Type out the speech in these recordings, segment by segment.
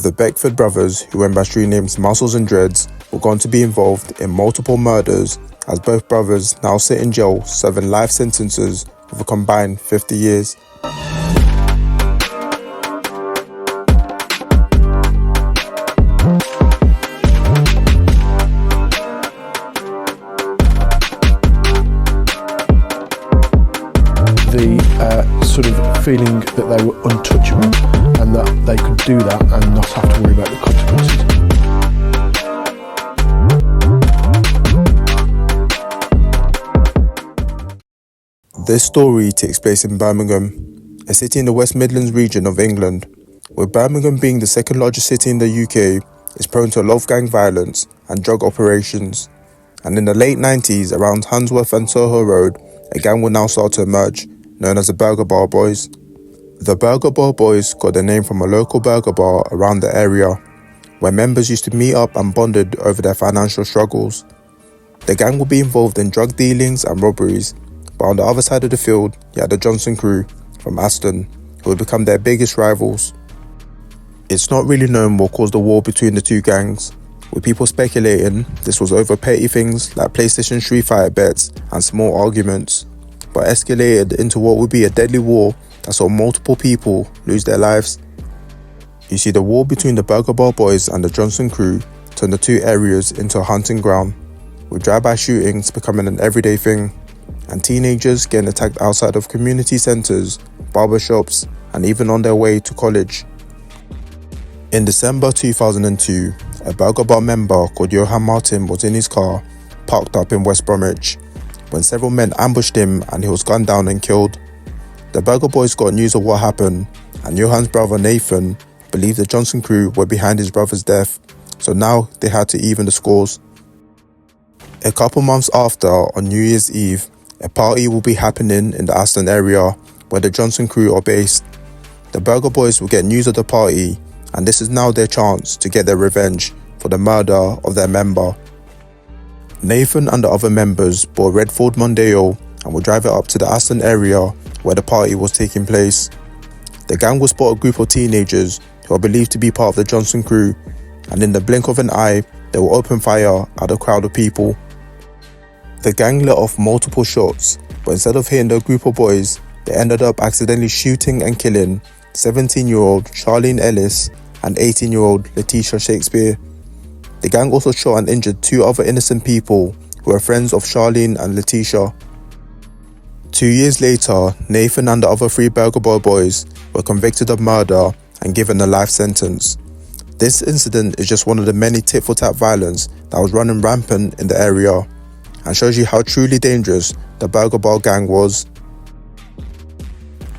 The Beckford brothers, who went by street names Muscles and Dreads, were going to be involved in multiple murders, as both brothers now sit in jail serving life sentences of a combined 50 years. The sort of feeling that they were untouchable and that they could do that and not have to worry about the consequences. This story takes place in Birmingham, a city in the West Midlands region of England. With Birmingham being the second largest city in the UK, it's prone to a lot of gang violence and drug operations. And in the late 90s, around Handsworth and Soho Road, a gang would now start to emerge, known as the Burgar Bar Boys. The Burgar Bar Boys got their name from a local burger bar around the area, where members used to meet up and bonded over their financial struggles. The gang would be involved in drug dealings and robberies, but on the other side of the field, you had the Johnson crew from Aston, who would become their biggest rivals. It's not really known what caused the war between the two gangs, with people speculating this was over petty things like PlayStation Street Fighter bets and small arguments, but escalated into what would be a deadly war that saw multiple people lose their lives. You see, the war between the Burgar Bar Boys and the Johnson crew turned the two areas into a hunting ground, with drive-by shootings becoming an everyday thing, and teenagers getting attacked outside of community centres, barbershops, and even on their way to college. In December 2002, a Burgar Bar member called Johan Martin was in his car, parked up in West Bromwich, when several men ambushed him and he was gunned down and killed. The Burgar Boys got news of what happened, and Johan's brother Nathan believed the Johnson crew were behind his brother's death, so now they had to even the scores. A couple months after, on New Year's Eve, a party will be happening in the Aston area where the Johnson crew are based. The Burgar Boys will get news of the party, and this is now their chance to get their revenge for the murder of their member. Nathan and the other members bought a red Ford Mondeo and will drive it up to the Aston area where the party was taking place. The gang will spot a group of teenagers who are believed to be part of the Johnson crew, and in the blink of an eye, they will open fire at a crowd of people. The gang let off multiple shots, but instead of hitting the group of boys, they ended up accidentally shooting and killing 17-year-old Charlene Ellis and 18-year-old Letitia Shakespeare. The gang also shot and injured two other innocent people who were friends of Charlene and Letitia. 2 years later, Nathan and the other three Burgar Bar Boys were convicted of murder and given a life sentence. This incident is just one of the many tit-for-tat violence that was running rampant in the area, and shows you how truly dangerous the Burgar Bar gang was.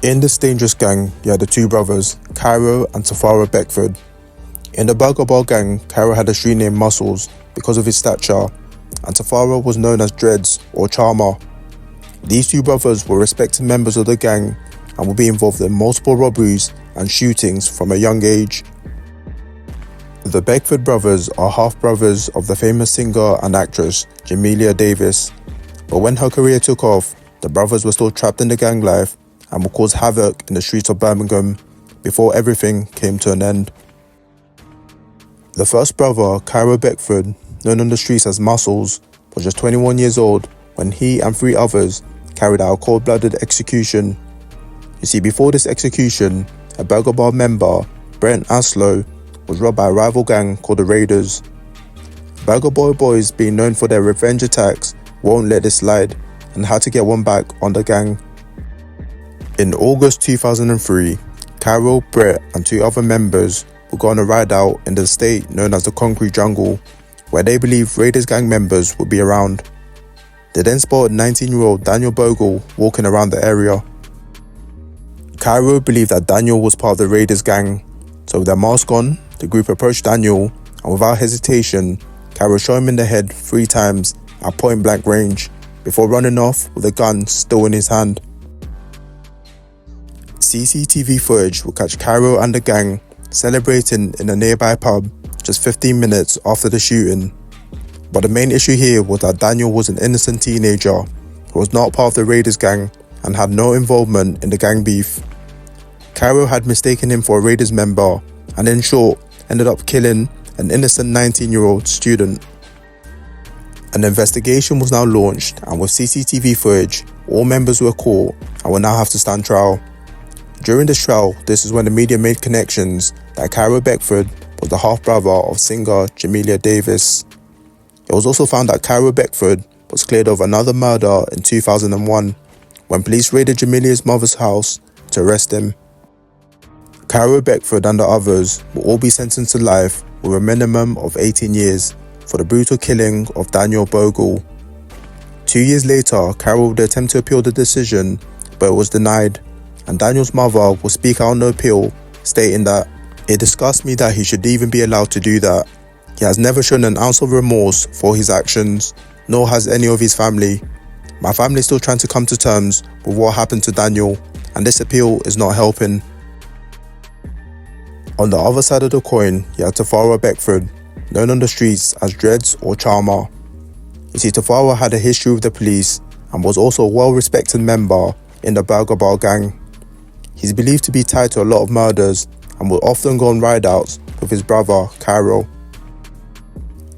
In this dangerous gang, you had the two brothers, Kairo and Tafarwa Beckford. In the Burgar Bar gang, Carro had a street name Muscles because of his stature, and Safaro was known as Dreads or Charmer. These two brothers were respected members of the gang and would be involved in multiple robberies and shootings from a young age. The Beckford brothers are half-brothers of the famous singer and actress Jamelia Davis, but when her career took off, the brothers were still trapped in the gang life and would cause havoc in the streets of Birmingham before everything came to an end. The first brother, Kairo Beckford, known on the streets as Muscles, was just 21 years old when he and three others carried out a cold-blooded execution. You see, before this execution, a Burgar Bar member, Brent Aslow, was robbed by a rival gang called the Raiders. Burgar Bar Boys, being known for their revenge attacks, won't let this slide and had to get one back on the gang. In August 2003, Carro, Brett and two other members were going on a ride out in the estate known as the Concrete Jungle, where they believed Raiders gang members would be around. They then spotted 19-year-old Daniel Bogle walking around the area. Cairo believed that Daniel was part of the Raiders gang, so with their mask on, the group approached Daniel, and without hesitation, Cairo shot him in the head 3 times at point-blank range, before running off with a gun still in his hand. CCTV footage will catch Cairo and the gang celebrating in a nearby pub just 15 minutes after the shooting. But the main issue here was that Daniel was an innocent teenager who was not part of the Raiders gang and had no involvement in the gang beef. Carro had mistaken him for a Raiders member, and in short, ended up killing an innocent 19-year-old student. An investigation was now launched, and with CCTV footage, all members were caught and will now have to stand trial. During this trial, this is when the media made connections that Kairo Beckford was the half-brother of singer Jamelia Davis. It was also found that Kairo Beckford was cleared of another murder in 2001 when police raided Jamelia's mother's house to arrest him. Kairo Beckford and the others will all be sentenced to life with a minimum of 18 years for the brutal killing of Daniel Bogle. 2 years later, Carro would attempt to appeal the decision, but it was denied, and Daniel's mother will speak out on the appeal, stating that, "It disgusts me that he should even be allowed to do that. He has never shown an ounce of remorse for his actions, nor has any of his family. My family is still trying to come to terms with what happened to Daniel, and this appeal is not helping." On the other side of the coin, you had Tafarwa Beckford, known on the streets as Dreads or Charmer. You see, Tafarwa had a history with the police and was also a well-respected member in the Burgar Bar gang. He's believed to be tied to a lot of murders and would often go on ride-outs with his brother, Carro.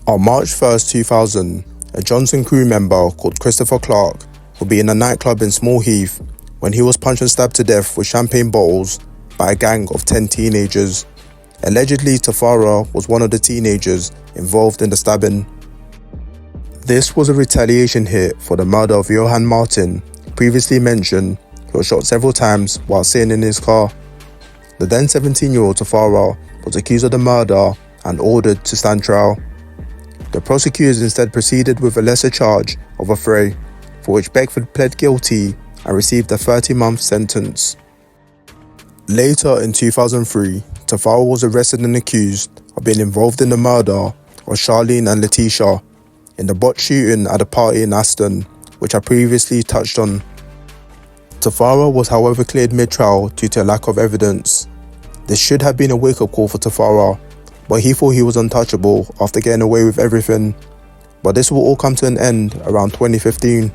On March 1st, 2000, a Johnson crew member called Christopher Clark would be in a nightclub in Small Heath when he was punched and stabbed to death with champagne bottles by a gang of 10 teenagers. Allegedly, Tafarwa was one of the teenagers involved in the stabbing. This was a retaliation hit for the murder of Johan Martin, previously mentioned, who was shot several times while sitting in his car. The then 17-year-old Safaro was accused of the murder and ordered to stand trial. The prosecutors instead proceeded with a lesser charge of affray, for which Beckford pled guilty and received a 30-month sentence. Later in 2003, Tafarwa was arrested and accused of being involved in the murder of Charlene and Letitia in the botched shooting at a party in Aston, which I previously touched on. Tafarwa was however cleared mid-trial due to a lack of evidence. This should have been a wake-up call for Tafarwa, but he thought he was untouchable after getting away with everything. But this will all come to an end around 2015.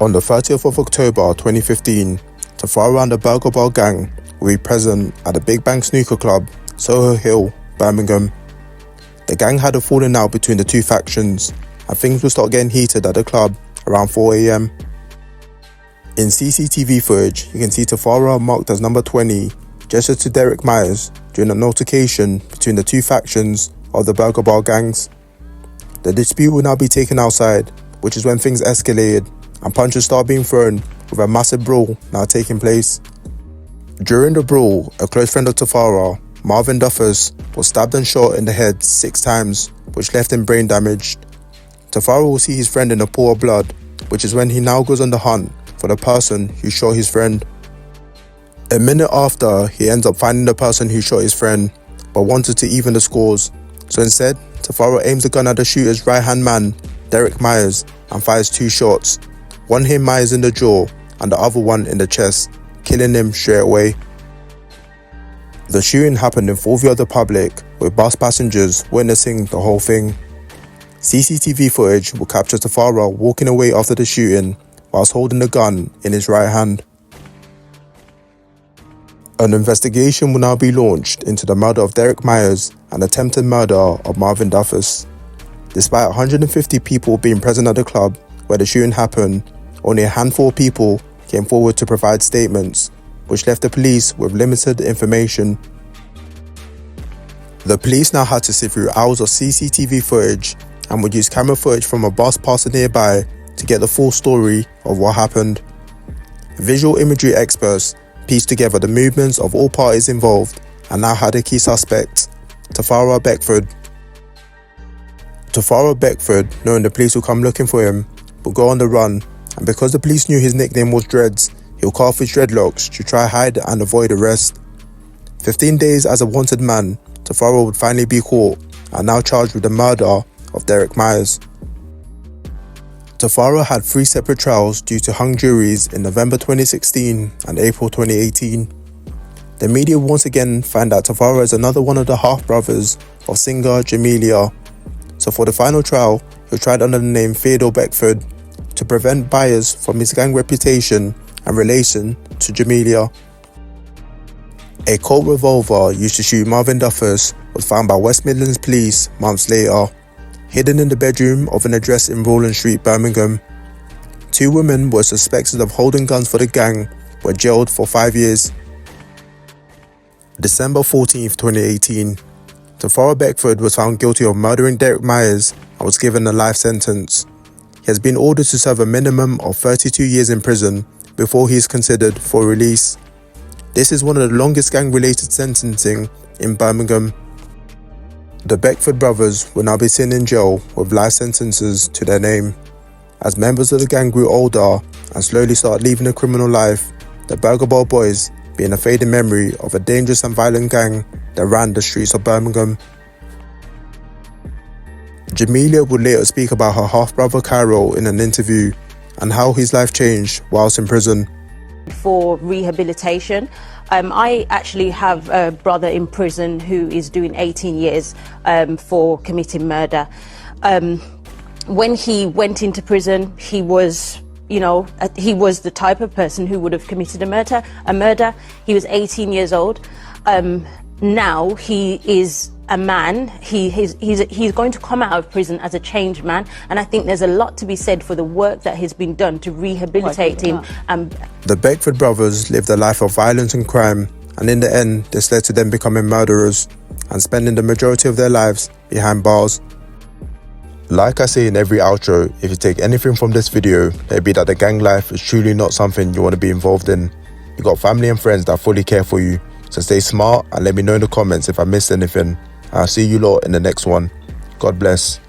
On the 30th of October 2015, Tafarwa and the Burgar Bar gang will be present at the Big Bang Snooker Club, Soho Hill, Birmingham. The gang had a falling out between the two factions, and things would start getting heated at the club around 4 AM. In CCTV footage, you can see Tafarwa, marked as number 20, gestured to Derek Myers during an altercation between the two factions of the Burgar Bar gangs. The dispute will now be taken outside, which is when things escalated and punches start being thrown, with a massive brawl now taking place. During the brawl, a close friend of Tafarwa, Marvin Duffus, was stabbed and shot in the head 6 times, which left him brain damaged. Tafarwa will see his friend in a pool of blood, which is when he now goes on the hunt for the person who shot his friend. A minute after, he ends up finding the person who shot his friend, but wanted to even the scores. So instead, Tafarwa aims the gun at the shooter's right-hand man, Derek Myers, and fires 2 shots. One hit Myers in the jaw and the other one in the chest, killing him straight away. The shooting happened in full view of the public, with bus passengers witnessing the whole thing. CCTV footage will capture Tafarwa walking away after the shooting whilst holding the gun in his right hand. An investigation will now be launched into the murder of Derek Myers and attempted murder of Marvin Duffus. Despite 150 people being present at the club where the shooting happened, only a handful of people came forward to provide statements, which left the police with limited information. The police now had to sift through hours of CCTV footage and would use camera footage from a bus passing nearby to get the full story of what happened. Visual imagery experts pieced together the movements of all parties involved and now had a key suspect, Tafarwa Beckford. Tafarwa Beckford, knowing the police would come looking for him, would go on the run, and because the police knew his nickname was Dreads, he'll carve his dreadlocks to try hide and avoid arrest. 15 days as a wanted man, Tafarwa would finally be caught and now charged with the murder of Derek Myers. Tafarwa had 3 separate trials due to hung juries in November 2016 and April 2018. The media will once again find that Tafarwa is another one of the half-brothers of singer Jamelia. So for the final trial, he'll tried under the name Theodore Beckford to prevent bias from his gang reputation and relation to Jamelia. A Colt revolver used to shoot Marvin Duffus was found by West Midlands police months later, hidden in the bedroom of an address in Rowland Street, Birmingham. 2 women were suspected of holding guns for the gang were jailed for 5 years. December 14th, 2018, Tafarwa Beckford was found guilty of murdering Derek Myers and was given a life sentence. He has been ordered to serve a minimum of 32 years in prison before he is considered for release. This is one of the longest gang-related sentencing in Birmingham. The Beckford brothers will now be sitting in jail with life sentences to their name. As members of the gang grew older and slowly started leaving the criminal life, the Burgar Bar Boys being a fading memory of a dangerous and violent gang that ran the streets of Birmingham. Jamelia would later speak about her half-brother Carro in an interview and how his life changed whilst in prison. For rehabilitation, I actually have a brother in prison who is doing 18 years for committing murder. When he went into prison, he was, he was the type of person who would have committed a murder. He was 18 years old. Now he is a man. He's going to come out of prison as a changed man, and I think there's a lot to be said for the work that has been done to rehabilitate him. The Beckford brothers lived a life of violence and crime, and in the end this led to them becoming murderers and spending the majority of their lives behind bars. Like I say in every outro, if you take anything from this video, let it be that the gang life is truly not something you want to be involved in. You got family and friends that fully care for you, so stay smart and let me know in the comments if I missed anything. I'll see you lot in the next one. God bless.